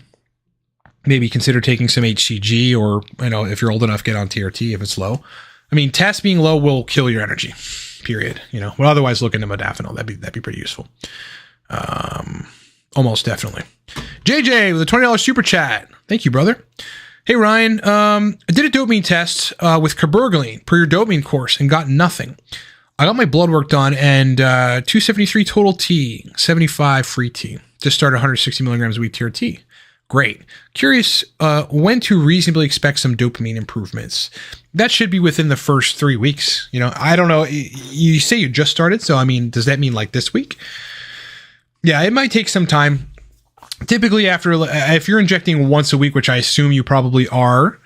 Maybe consider taking some HCG, or, if you're old enough, get on TRT if it's low. I mean, TEST being low will kill your energy. Period. But otherwise look into modafinil. That'd be pretty useful. Almost definitely. JJ with a $20 super chat. Thank you, brother. Hey, Ryan. I did a dopamine test with cabergoline per your dopamine course and got nothing. I got my blood work done and 273 total T, 75 free T. Just started 160 milligrams a week TRT. Great. Curious when to reasonably expect some dopamine improvements. That should be within the first 3 weeks. I don't know. You say you just started, so I mean, does that mean like this week? Yeah, it might take some time. Typically, if you're injecting once a week, which I assume you probably are,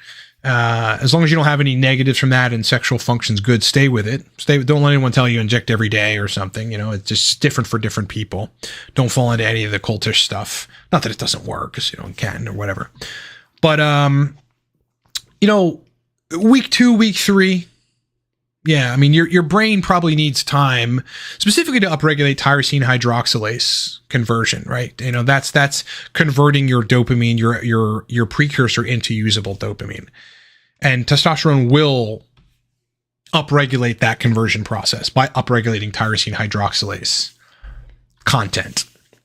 as long as you don't have any negatives from that and sexual function's good, stay with it. Don't let anyone tell you inject every day or something. It's just different for different people. Don't fall into any of the cultish stuff. Not that it doesn't work, because it can or whatever. But week 2, week 3. Yeah, I mean, your brain probably needs time specifically to upregulate tyrosine hydroxylase conversion, right? That's converting your dopamine, your precursor into usable dopamine. And testosterone will upregulate that conversion process by upregulating tyrosine hydroxylase content.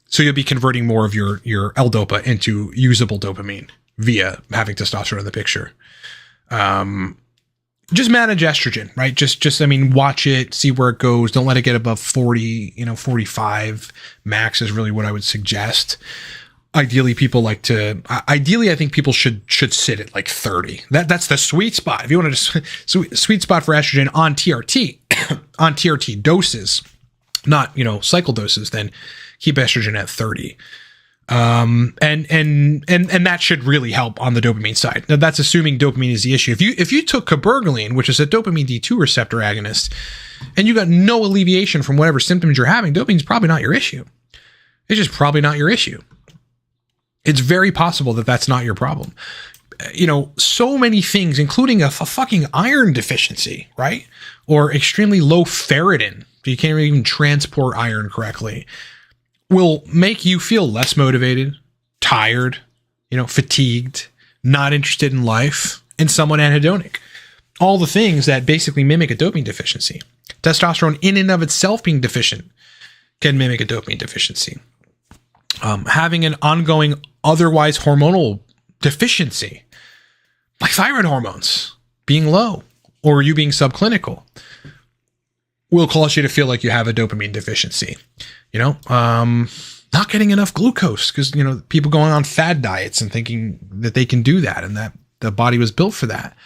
So you'll be converting more of your L-dopa into usable dopamine via having testosterone in the picture. Just manage estrogen, right? Just, watch it, see where it goes. Don't let it get above 40, 45 max is really what I would suggest. Ideally, I think people should sit at like 30. That's the sweet spot. If you want to sweet spot for estrogen on TRT, on TRT doses, not, cycle doses, then keep estrogen at 30. And that should really help on the dopamine side. Now, that's assuming dopamine is the issue. If you took cabergoline, which is a dopamine D2 receptor agonist, and you got no alleviation from whatever symptoms you're having, dopamine's probably not your issue. It's just probably not your issue. It's very possible that that's not your problem. So many things, including a fucking iron deficiency, right? Or extremely low ferritin. You can't even transport iron correctly. will make you feel less motivated, tired, fatigued, not interested in life, and somewhat anhedonic. All the things that basically mimic a dopamine deficiency. Testosterone in and of itself being deficient can mimic a dopamine deficiency. Having an ongoing otherwise hormonal deficiency, like thyroid hormones being low or you being subclinical, will cause you to feel like you have a dopamine deficiency. Not getting enough glucose because, people going on fad diets and thinking that they can do that and that the body was built for that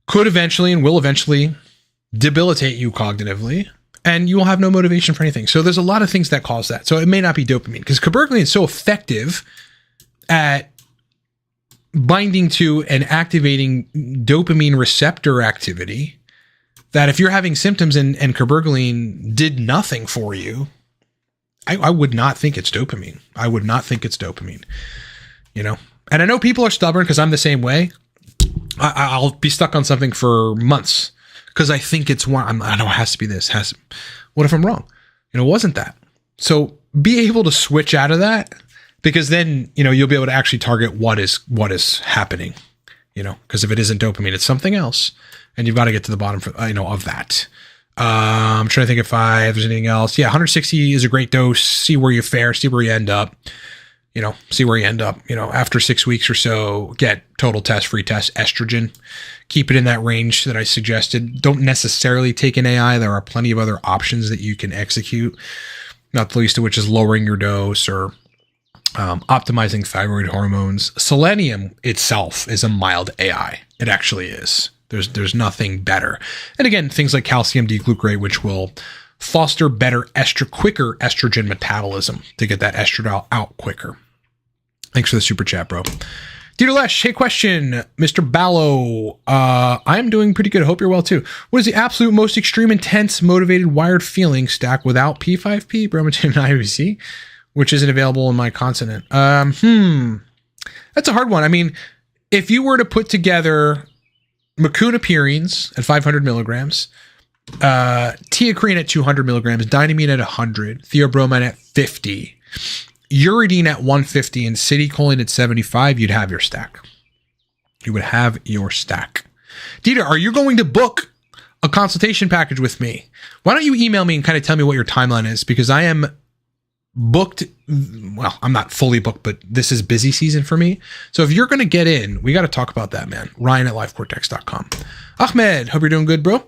could eventually and will eventually debilitate you cognitively, and you will have no motivation for anything. So there's a lot of things that cause that. So it may not be dopamine because cabergoline is so effective at binding to and activating dopamine receptor activity that if you're having symptoms and cabergoline did nothing for you, I would not think it's dopamine. I would not think it's dopamine, And I know people are stubborn because I'm the same way. I'll be stuck on something for months because I think it's one. I know it has to be this. What if I'm wrong? It wasn't that. So be able to switch out of that because then, you'll be able to actually target what is happening, because if it isn't dopamine, it's something else. And you've got to get to the bottom of that. I'm trying to think if there's anything else. Yeah. 160 is a great dose. See where you fare, see where you end up. After 6 weeks or so, get total test, free test, estrogen. Keep it in that range that I suggested. Don't necessarily take an AI. There are plenty of other options that you can execute, not the least of which is lowering your dose or optimizing thyroid hormones. Selenium itself is a mild AI. It actually is. There's nothing better. And again, things like calcium D-glucarate, which will foster better quicker estrogen metabolism to get that estradiol out quicker. Thanks for the super chat, bro. Dieter Lesh, hey, question, Mr. Ballo. I'm doing pretty good. I hope you're well too. What is the absolute most extreme, intense, motivated, wired feeling stack without P5P, bromotin, and IBC, which isn't available in my continent? That's a hard one. I mean, if you were to put together Macunapurines at 500 milligrams, teocrine at 200 milligrams, dynamine at 100, theobromine at 50, uridine at 150, and citicoline at 75, you'd have your stack. You would have your stack. Dieter, are you going to book a consultation package with me? Why don't you email me and kind of tell me what your timeline is? Because I am booked. Well, I'm not fully booked, but this is busy season for me. So if you're going to get in, we got to talk about that, man. Ryan at lifecortex.com. Ahmed, hope you're doing good, bro.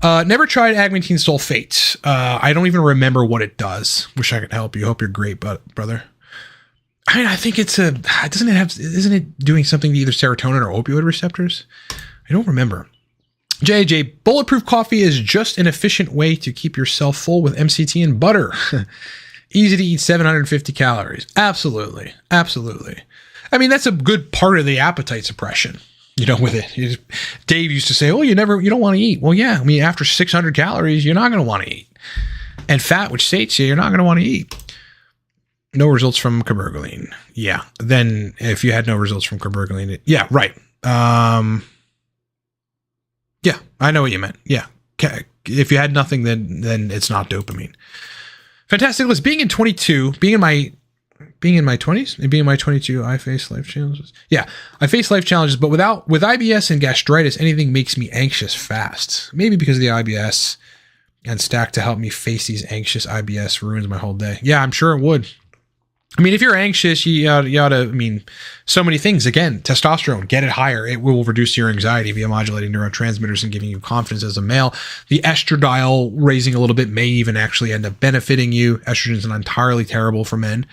Never tried agmatine sulfate. I don't even remember what it does. Wish I could help you. Hope you're great, brother. I mean, I think isn't it doing something to either serotonin or opioid receptors? I don't remember. JJ, bulletproof coffee is just an efficient way to keep yourself full with MCT and butter. Easy to eat, 750 calories. Absolutely. Absolutely. I mean, that's a good part of the appetite suppression, with it. Dave used to say, oh, you don't want to eat. Well, yeah. I mean, after 600 calories, you're not going to want to eat. And fat, which sates you're not going to want to eat. No results from cabergoline. Yeah. Then if you had no results from cabergoline, yeah, right. Yeah, I know what you meant. Yeah. If you had nothing, then it's not dopamine. Fantastic list. Being in my 20s and being in my 22, I face life challenges. Yeah, I face life challenges, but with IBS and gastritis, anything makes me anxious fast. Maybe because of the IBS and stack to help me face these anxious IBS ruins my whole day. Yeah, I'm sure it would. I mean, if you're anxious, you ought to, so many things. Again, testosterone, get it higher. It will reduce your anxiety via modulating neurotransmitters and giving you confidence as a male. The estradiol raising a little bit may even actually end up benefiting you. Estrogen is not entirely terrible for men.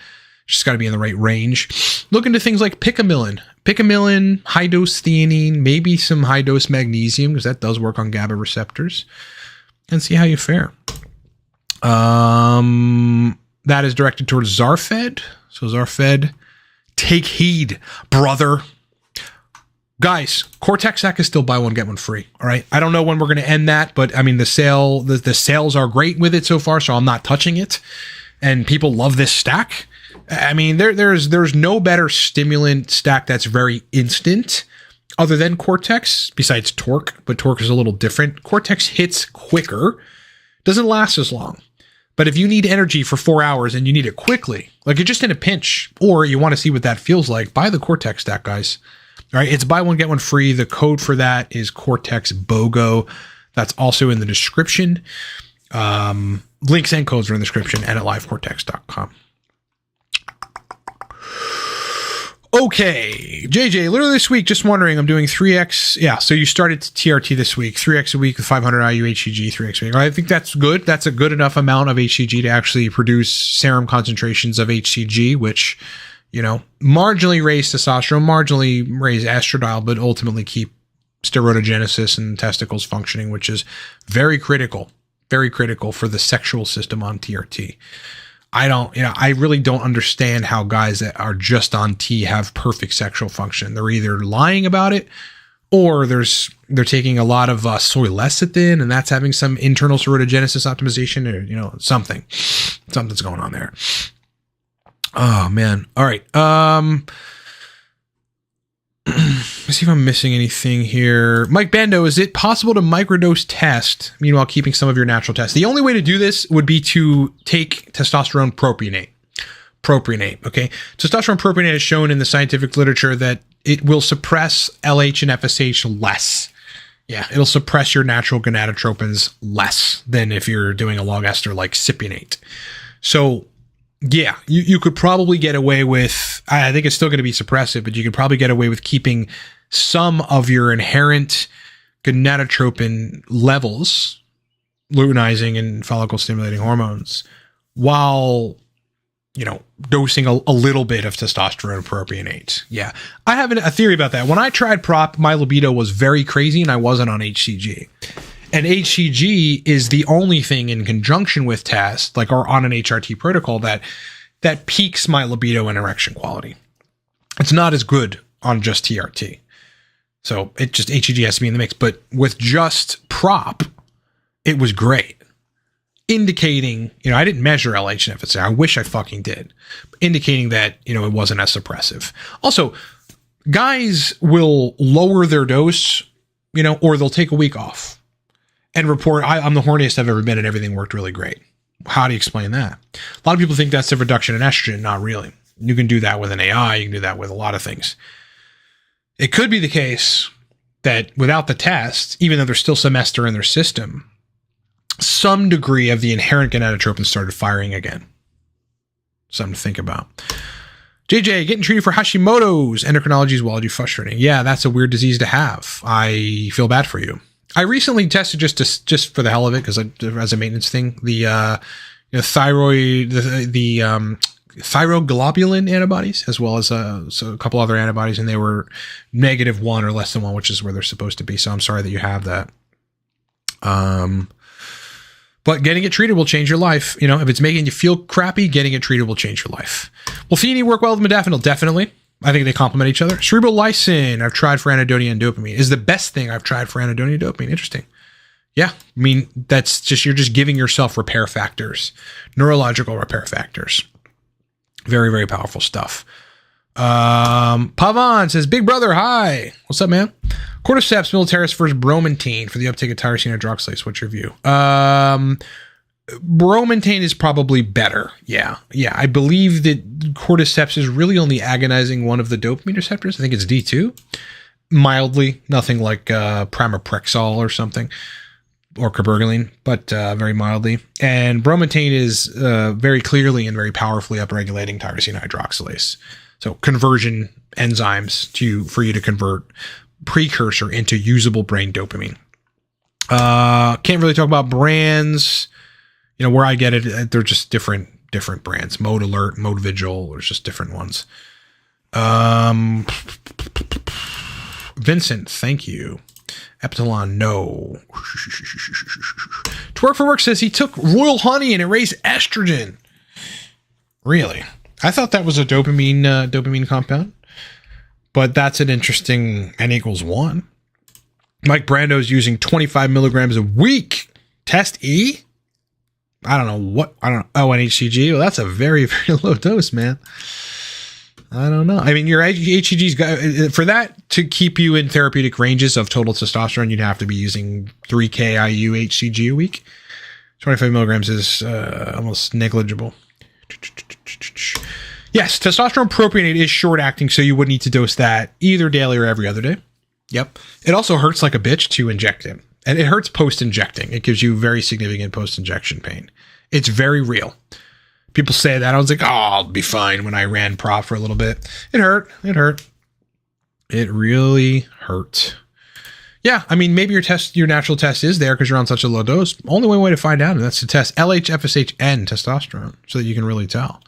Just got to be in the right range. Look into things like Picamilin, high-dose theanine, maybe some high-dose magnesium, because that does work on GABA receptors, and see how you fare. That is directed towards Zarfed. So Zarfed, take heed, brother. Guys, Cortex is still buy one, get one free. All right. I don't know when we're going to end that, but I mean, the sales are great with it so far, so I'm not touching it. And people love this stack. I mean, there's no better stimulant stack that's very instant other than Cortex, besides Torque, but Torque is a little different. Cortex hits quicker, doesn't last as long. But if you need energy for 4 hours and you need it quickly, like you're just in a pinch, or you want to see what that feels like, buy the Cortex stack, guys. All right, it's buy one, get one free. The code for that is cortexbogo. That's also in the description. Links and codes are in the description and at livecortex.com. Okay, JJ, literally this week, just wondering, I'm doing 3x. Yeah, so you started TRT this week, 3x a week with 500 IU HCG, 3x a week. I think that's good. That's a good enough amount of HCG to actually produce serum concentrations of HCG, which, marginally raise testosterone, marginally raise estradiol, but ultimately keep steroidogenesis and testicles functioning, which is very critical for the sexual system on TRT. I really don't understand how guys that are just on T have perfect sexual function. They're either lying about it, or they're taking a lot of soy lecithin, and that's having some internal steroidogenesis optimization, or something's going on there. Oh man. All right. Let's see if I'm missing anything here. Mike Bando, is it possible to microdose test, meanwhile keeping some of your natural tests? The only way to do this would be to take testosterone propionate. Okay? Testosterone propionate is shown in the scientific literature that it will suppress LH and FSH less. Yeah, it'll suppress your natural gonadotropins less than if you're doing a log ester like cypionate. So, yeah, you could probably get away with, I think it's still going to be suppressive, but you could probably get away with keeping some of your inherent gonadotropin levels, luteinizing and follicle stimulating hormones, while, dosing a little bit of testosterone propionate. Yeah, I have a theory about that. When I tried prop, my libido was very crazy and I wasn't on HCG. And HCG is the only thing in conjunction with TAS, or on an HRT protocol, that peaks my libido and erection quality. It's not as good on just TRT. So HCG has to be in the mix. But with just prop, it was great. Indicating, I didn't measure LH and FSH. I wish I fucking did. Indicating that, it wasn't as suppressive. Also, guys will lower their dose, or they'll take a week off and report, I'm the horniest I've ever been and everything worked really great. How do you explain that? A lot of people think that's a reduction in estrogen. Not really. You can do that with an AI. You can do that with a lot of things. It could be the case that without the test, even though there's still some ester in their system, some degree of the inherent gonadotropin started firing again. Something to think about. JJ, getting treated for Hashimoto's. Endocrinology is wildly frustrating. Yeah, that's a weird disease to have. I feel bad for you. I recently tested just for the hell of it, because as a maintenance thing, the thyroid, the thyroglobulin antibodies, as well as a couple other antibodies, and they were -1 or less than 1, which is where they're supposed to be. So I'm sorry that you have that. But getting it treated will change your life. If it's making you feel crappy, getting it treated will change your life. Will theanine work well with modafinil? Definitely. I think they complement each other. Cerebral lysin, I've tried for anhedonia and dopamine, is the best thing I've tried for anhedonia and dopamine. Interesting. Yeah. That's just, you're just giving yourself repair factors, neurological repair factors. Very, very powerful stuff. Pavan says, Big Brother, hi. What's up, man? Cordyceps militaris versus bromantine for the uptake of tyrosine hydroxylase. What's your view? Bromantane is probably better. Yeah. I believe that cordyceps is really only agonizing one of the dopamine receptors. I think it's D2. Mildly, nothing like pramipexole or something, or cabergoline, but very mildly. And bromantane is very clearly and very powerfully upregulating tyrosine hydroxylase. So conversion enzymes for you to convert precursor into usable brain dopamine. Can't really talk about brands. Where I get it, they're just different brands. Mode Alert, Mode Vigil, there's just different ones. Vincent, thank you. Epsilon, no. Twerk for Work says he took royal honey and it raised estrogen. Really? I thought that was a dopamine compound. But that's an interesting N=1. Mike Brando's using 25 milligrams a week. Test E? I don't know. Oh, and HCG? Well, that's a very, very low dose, man. I don't know. Your HCG's got, for that to keep you in therapeutic ranges of total testosterone, you'd have to be using 3K IU HCG a week. 25 milligrams is almost negligible. Yes, testosterone propionate is short acting, so you would need to dose that either daily or every other day. Yep. It also hurts like a bitch to inject it. And it hurts post-injecting. It gives you very significant post-injection pain. It's very real. People say that. I was like, oh, I'll be fine when I ran prop for a little bit. It hurt. It hurt. It really hurt. Yeah, I mean, maybe your natural test is there because you're on such a low dose. Only one way to find out, and that's to test LH, FSH, and testosterone so that you can really tell.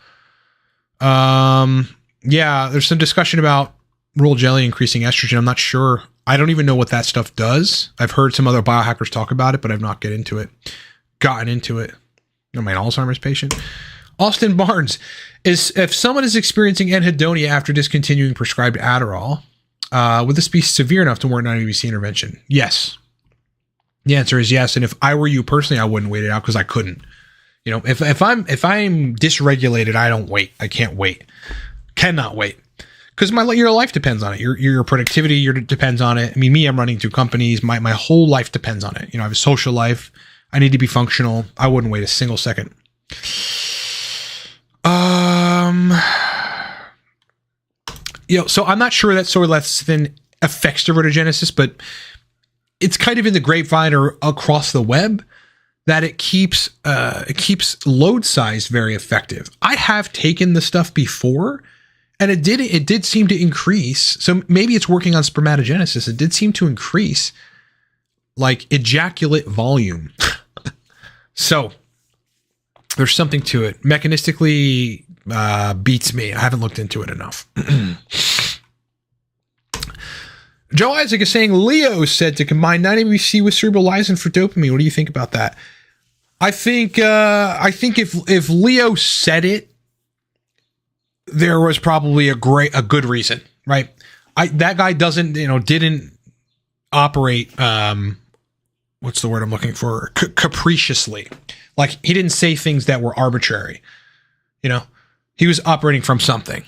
Yeah, there's some discussion about roll jelly increasing estrogen. I'm not sure. I don't even know what that stuff does. I've heard some other biohackers talk about it, but I've not gotten into it. I'm an Alzheimer's patient. Austin Barnes is, if someone is experiencing anhedonia after discontinuing prescribed Adderall, would this be severe enough to warrant an IBC intervention? Yes. The answer is yes. And if I were you personally, I wouldn't wait it out because I couldn't. You know, if I'm dysregulated, I don't wait. I can't wait. Cannot wait. Because your life depends on it. Your productivity depends on it. I mean, me, I'm running 2 companies. My whole life depends on it. You know, I have a social life. I need to be functional. I wouldn't wait a single second. You know, so I'm not sure that soy lecithin affects teratogenesis, but it's kind of in the grapevine or across the web that it keeps load size very effective. I have taken the stuff before, and it did seem to increase. So maybe it's working on spermatogenesis. It did seem to increase like ejaculate volume. So there's something to it. Mechanistically beats me. I haven't looked into it enough. Joe Isaac is saying Leo said to combine 9-ABC with cerebral lysin for dopamine. What do you think about that? I think if Leo said it, there was probably a good reason, right? That guy didn't operate, what's the word I'm looking for? Capriciously. Like, he didn't say things that were arbitrary. You know, he was operating from something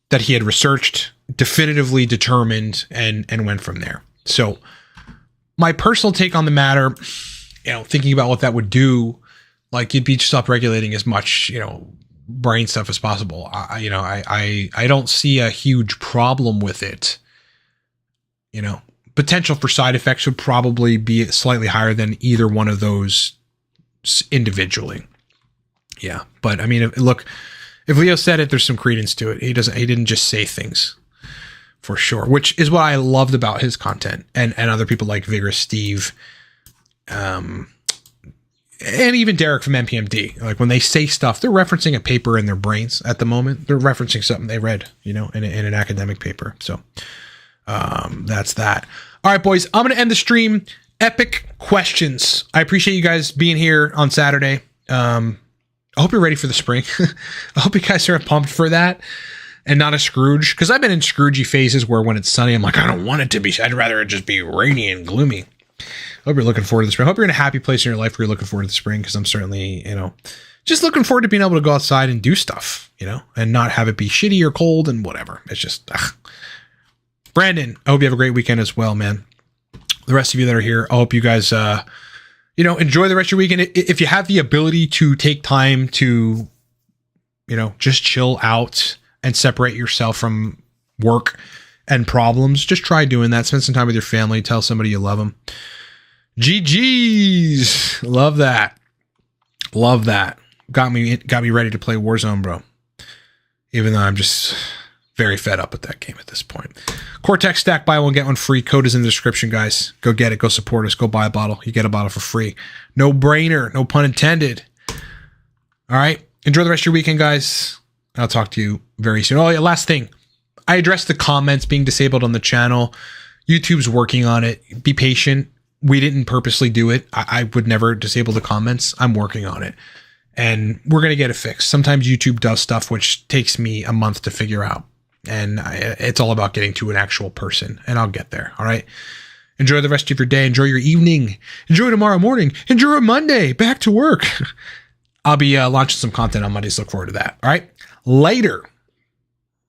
that he had researched, definitively determined, and went from there. So my personal take on the matter, you know, thinking about what that would do, like, you'd be just upregulating as much, you know, brain stuff as possible. I don't see a huge problem with it. You know, potential for side effects would probably be slightly higher than either one of those individually. Yeah. But I mean, if Leo said it, there's some credence to it. He didn't just say things, for sure, which is what I loved about his content and other people like Vigorous Steve, and even Derek from NPMD. Like, when they say stuff, they're referencing a paper in their brains at the moment. They're referencing something they read, you know, in an academic paper. So that's that. All right, boys, I'm going to end the stream. Epic questions. I appreciate you guys being here on Saturday. I hope you're ready for the spring. I hope you guys are pumped for that and not a Scrooge. Because I've been in Scroogey phases where when it's sunny, I'm like, I don't want it to be. I'd rather it just be rainy and gloomy. I hope you're looking forward to the spring. I hope you're in a happy place in your life where you're looking forward to the spring, because I'm certainly, you know, just looking forward to being able to go outside and do stuff, you know, and not have it be shitty or cold and whatever. It's just, Brandon, I hope you have a great weekend as well, man. The rest of you that are here, I hope you guys, you know, enjoy the rest of your weekend. If you have the ability to take time to, you know, just chill out and separate yourself from work and problems, just try doing that. Spend some time with your family. Tell somebody you love them. GG's. Love that. Love that. Got me ready to play Warzone, bro. Even though I'm just very fed up with that game at this point. Cortex stack, buy one, get one free. Code is in the description, guys. Go get it. Go support us. Go buy a bottle. You get a bottle for free. No brainer. No pun intended. All right. Enjoy the rest of your weekend, guys. I'll talk to you very soon. Oh, yeah. Last thing. I addressed the comments being disabled on the channel. YouTube's working on it. Be patient. We didn't purposely do it. I would never disable the comments. I'm working on it. And we're going to get it fixed. Sometimes YouTube does stuff which takes me a month to figure out. And it's all about getting to an actual person. And I'll get there. All right. Enjoy the rest of your day. Enjoy your evening. Enjoy tomorrow morning. Enjoy Monday. Back to work. I'll be launching some content on Mondays. Look forward to that. All right. Later.